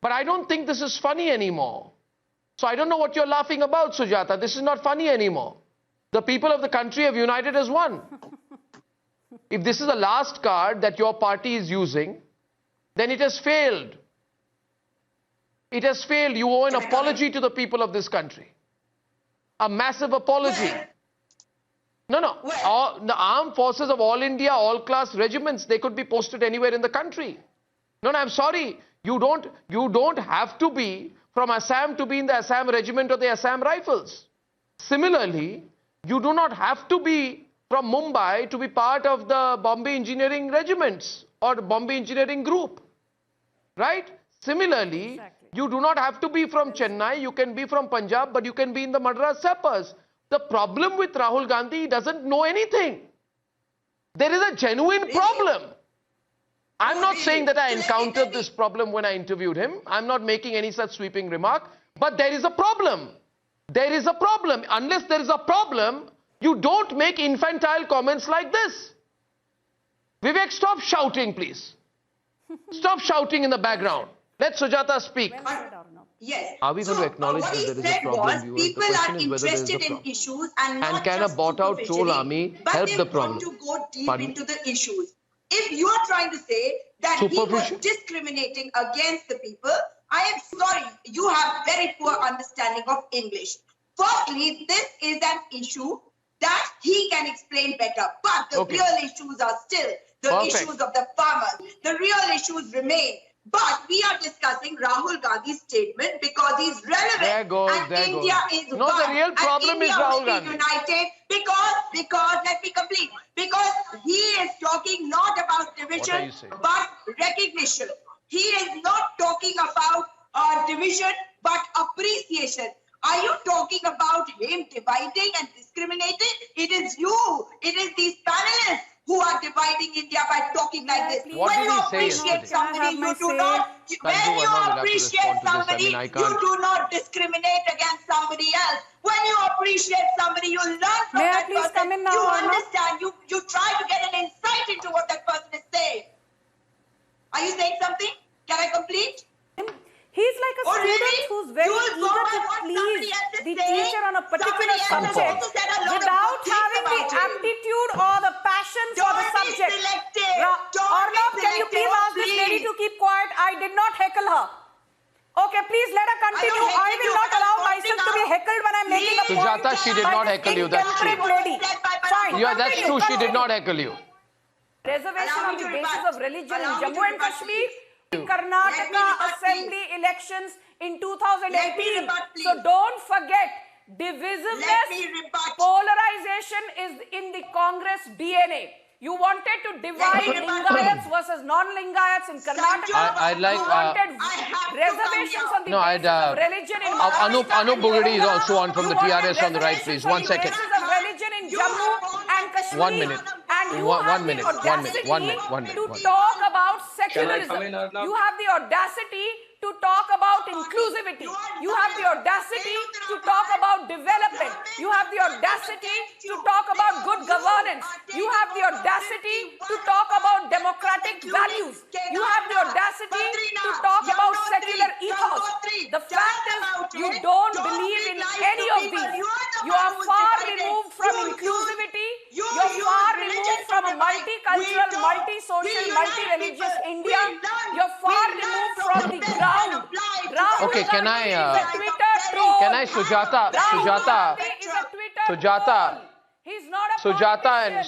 But I don't think this is funny anymore. So I don't know what you're laughing about, Sujata. This is not funny anymore. The people of the country have united as one. If this is the last card that your party is using, then it has failed. It has failed. You owe an apology to the people of this country. A massive apology. No. The armed forces of all India, all class regiments, they could be posted anywhere in the country. No, I'm sorry. You don't have to be from Assam to be in the Assam regiment or the Assam Rifles. Similarly, you do not have to be from Mumbai to be part of the Bombay Engineering Regiments or Bombay Engineering Group. Right? Similarly, you do not have to be from Chennai. You can be from Punjab, but you can be in the Madras Sappers. The problem with Rahul Gandhi, he doesn't know anything. There is a genuine problem. I'm not saying that I encountered this problem when I interviewed him. I'm not making any such sweeping remark. But there is a problem. There is a problem. Unless there is a problem, you don't make infantile comments like this. Vivek, stop shouting, please. Stop shouting in the background. Let Sujata speak. Yes. Are we going to acknowledge that there is a problem? People are interested in issues and not can a bought-out troll army help the problem? But they want to go deep into the issues. If you are trying to say that he was discriminating against the people, I am sorry, you have very poor understanding of English. Firstly, this is an issue that he can explain better. But the real issues are still the issues of the farmers. The real issues remain. But we are discussing Rahul Gandhi's statement because he's relevant. India is one. No, the real problem is Rahul Gandhi. United because let me complete. Because he is talking not about division but recognition. He is not talking about division but appreciation. Are you talking about him dividing and discriminating? It is you. It is these panelists who are dividing India by talking like this. What when did you he say appreciate somebody, you do not. When you appreciate somebody, you do not discriminate against somebody else. When you appreciate somebody, you learn from that person. You understand. You try to get an insight into what that person is saying. Are you saying something? Can I complete? He's like a student who's very eager to please the teacher on a particular subject without having the aptitude or the passion for the subject. Arnab, can you please ask this lady to keep quiet? I did not heckle her. Okay, please let her continue. I will not allow myself to be heckled when I'm making a point. Sujata, she did not heckle you. That's true. Fine. Yeah, that's true. She did not heckle you. Reservation on the basis of religion in Jammu and Kashmir. Karnataka Assembly elections in 2018. So don't forget, divisiveness, polarization is in the Congress DNA. You wanted to divide Lingayats versus non-Lingayats in Karnataka. I'd like... You wanted reservations on the basis of religion in Maharashtra. Anup Bugadi is also on from the TRS on the right, please. 1 second. On the basis of religion in Jammu and Kashmir. 1 minute. And you One minute. to talk about secularism. You have the audacity to talk about inclusivity. You have the audacity to talk about development. You have the audacity to talk about good governance. You have the audacity to talk about democratic values. You have the audacity to talk about secular ethos. The fact is, you don't believe in any of these. You are far removed from inclusivity. You are far removed from a multicultural, multi-social, multi-religious India. You are far removed from the ground. Okay, can I, Sujata, and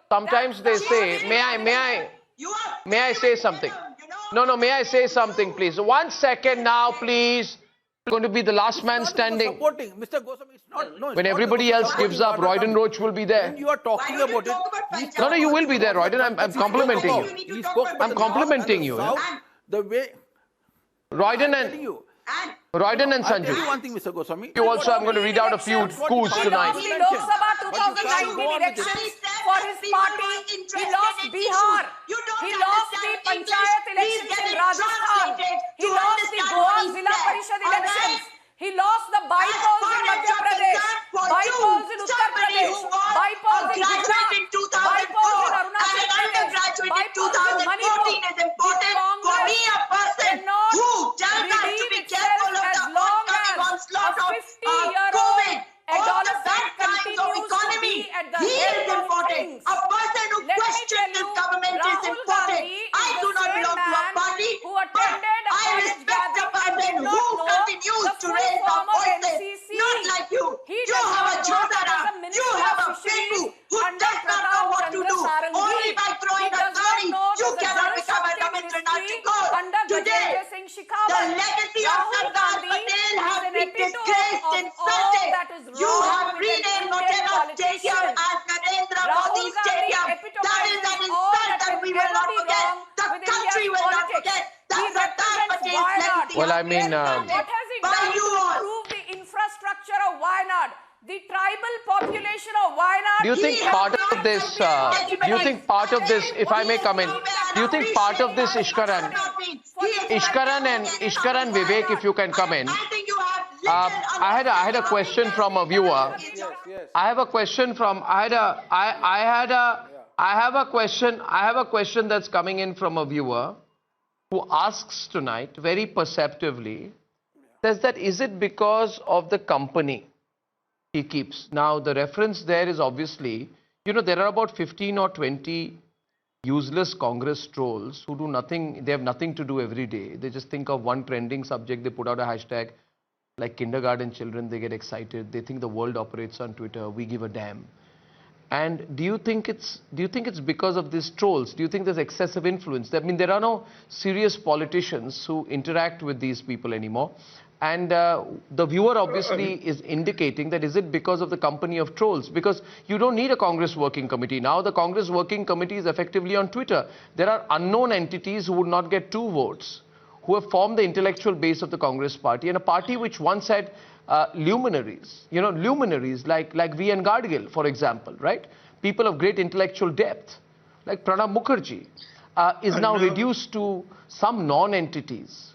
sometimes they say, may I say something? No, may I say something, please? 1 second now, please. Going to be the last man standing. Mr. Goswami, When everybody else gives up, Royden Roach will be there. When you are talking about it, No, you will be there, Royden. I'm complimenting you. I'm complimenting you. The way Royden and Sanju. one thing, Mr. Goswami. You also, I'm going to read out a few coups tonight. He lost about 2019 elections for his party. He lost Bihar. He lost the Panchayat elections in Rajasthan. He lost the Goa Zilla Parishad elections. He lost the bypolls in Madhya Pradesh, bypolls in Uttar Pradesh, bypolls in Gujarat, bypolls in Arunachal Pradesh. graduated 2014 is important. For me, a person who tells us to be careful of the oncoming onslaught of COVID, all the bad times of economy, he is important. A person who questions this government is important. I do not belong to a party, but I respect a person who continues to raise our voices, not like you. You have a Jodhara, you have a Pingu who does not know what to do. Only by throwing a thorny, you cannot become a Rabindranath Tagore. Today, the legacy of Sardar Patel has been disgraced, insulted. You have renamed Motera Stadium as Narendra Modi Stadium. That is an insult that we will not forget. The country will not forget. That's Sardar Patel's legacy. Well, I mean, what has he done to improve the infrastructure of Wayanad? The tribal population of Wayanad. do you think part of this, if I may come in, do you think part of this, Ishkaran and Vivek, if you can come in? I think you have I had a question from a viewer. I have a question from I have a question that's coming in from a viewer who asks tonight very perceptively, says that is it because of the company he keeps? Now the reference there is obviously, there are about 15 or 20 useless Congress trolls who do nothing. They have nothing to do every day. They just think of one trending subject, they put out a hashtag. Like kindergarten children, they get excited. They think the world operates on Twitter. We give a damn. And do you think it's because of these trolls? Do you think there's excessive influence? I mean, there are no serious politicians who interact with these people anymore. And the viewer obviously is indicating that is it because of the company of trolls? Because you don't need a Congress working committee. Now the Congress working committee is effectively on Twitter. There are unknown entities who would not get 2 votes. Who have formed the intellectual base of the Congress party, and a party which once had luminaries, luminaries like V.N. Gadgil, for example, right? People of great intellectual depth, like Pranab Mukherjee, is now reduced to some non-entities.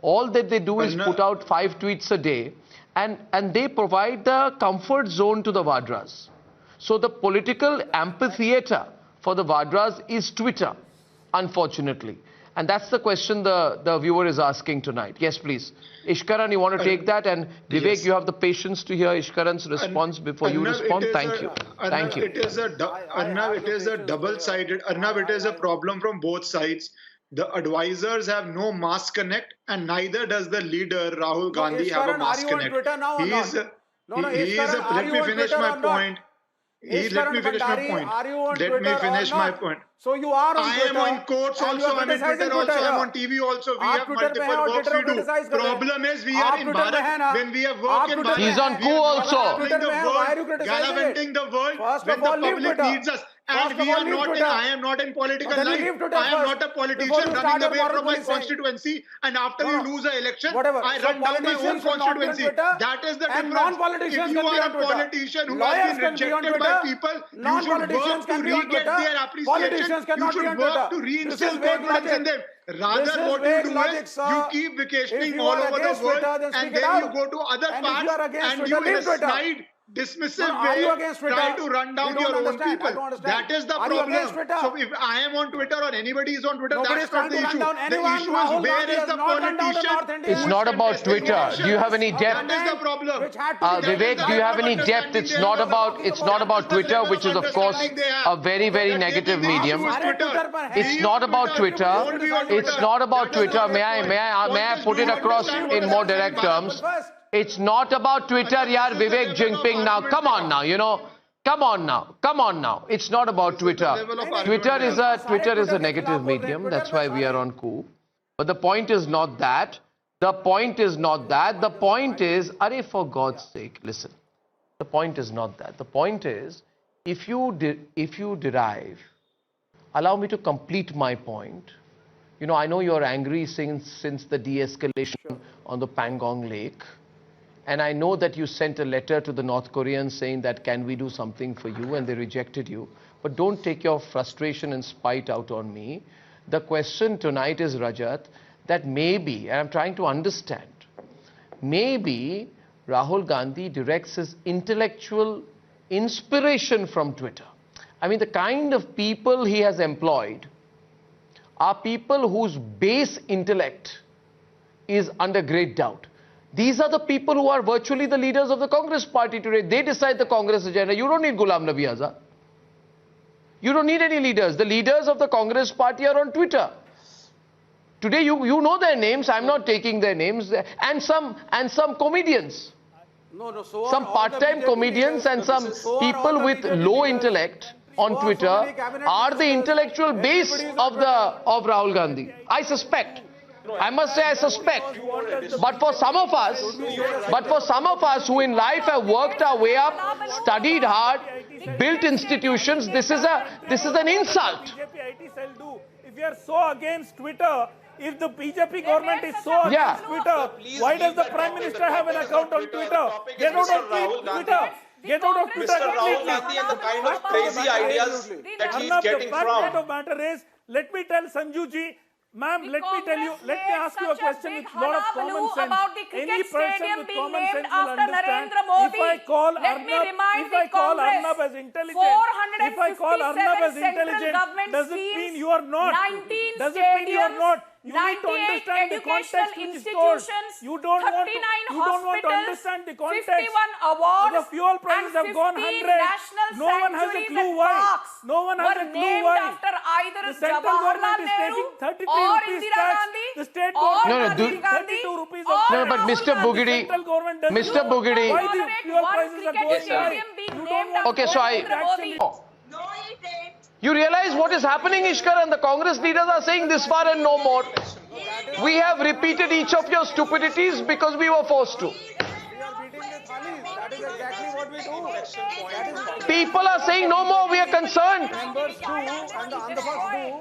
All that they do is put out 5 tweets a day, and they provide the comfort zone to the Vadras. So the political amphitheater for the Vadras is Twitter, unfortunately. And that's the question the viewer is asking tonight. Yes, please. Ishkaran, you want to take that? And Vivek, yes. You have the patience to hear Ishkaran's response before you respond. Thank you. Thank you. It is a double-sided. Arnav, it is a problem from both sides. The advisors have no mass connect, and neither does the leader, Rahul Gandhi, have a mass connect. Let me finish my point. Let me finish my point. So you are on Twitter. I am on courts also, I'm on Twitter also, I'm on TV also. We have multiple works we do. Problem is we are in Bharat. When we have work in Bharat, he's on coup also. Gallivanting the world when the public needs us. And we are not in, I am not in political life. I am not a politician running away from my constituency. And after you lose an election, I run down my own constituency. That is the difference. If you are a politician who has been rejected by people, you should work to re-get their appreciation. You should work to reinstill confidence in them. Rather, what you do is you keep vacationing all over the world and then you go to other parts and you in a snide, dismissive way try to run down your own people. That is the problem. So if I am on Twitter or anybody is on Twitter, that's not the issue. The issue is where is the politician? It's not about Twitter. Do you have any depth? That is the problem. Vivek, do you have any depth? It's not about Twitter, which is of course a very, very negative medium. It's not about Twitter. It's not about Twitter. May I put it across in more direct terms? It's not about Twitter, yaar, Vivek Jinping now. Come on now, Come on now. It's not about Twitter. Twitter is a negative medium. That's why we are on coup. But the point is not that. The point is, for God's sake, listen. The point is not that. The point is, if you derive, allow me to complete my point. I know you're angry since the de-escalation on the Pangong Lake. And I know that you sent a letter to the North Koreans saying that can we do something for you, and they rejected you. But don't take your frustration and spite out on me. The question tonight is, Rajat, that maybe, and I'm trying to understand, maybe Rahul Gandhi directs his intellectual inspiration from Twitter. I mean, the kind of people he has employed are people whose base intellect is under great doubt. These are the people who are virtually the leaders of the Congress party today. They decide the Congress agenda. You don't need Ghulam Nabi Azad. You don't need any leaders. The leaders of the Congress party are on Twitter. Today you know their names. I'm not taking their names. And some comedians. So some part-time comedians and some people with low intellect on Twitter are the intellectual base of Rahul Gandhi. I suspect. I must say I suspect. But for some of us who in life have worked our way up, studied hard, built institutions, this is an insult. If you are so against Twitter, if the BJP government is so against Twitter, why does the Prime Minister have an account on Twitter? Get out of Twitter. Get out of Twitter. Mr. Rahul Gandhi and the kind of crazy ideas that he is getting from. The fact of the matter is, let me tell Sanju ji, ma'am, let me ask you a question with a lot of common sense. Any person with common sense will understand. If I call Arnab as intelligent, does it mean you are not? Does it mean you are not? You need to understand the context which is told. You don't want to understand the context. The fuel prices have gone 100. No one has a clue why. No one has a clue why. The central government is taking 33 rupees tax. The state government is taking 32 rupees of tax. No, but Mr. Bugidi, why the fuel prices are going high? You don't want okay, so you realize what is happening, Ishkar, and the Congress leaders are saying this far and no more. We have repeated each of your stupidities because we were forced to. That is exactly what we do. People are saying no more, we are concerned. Members do and the underbugs do.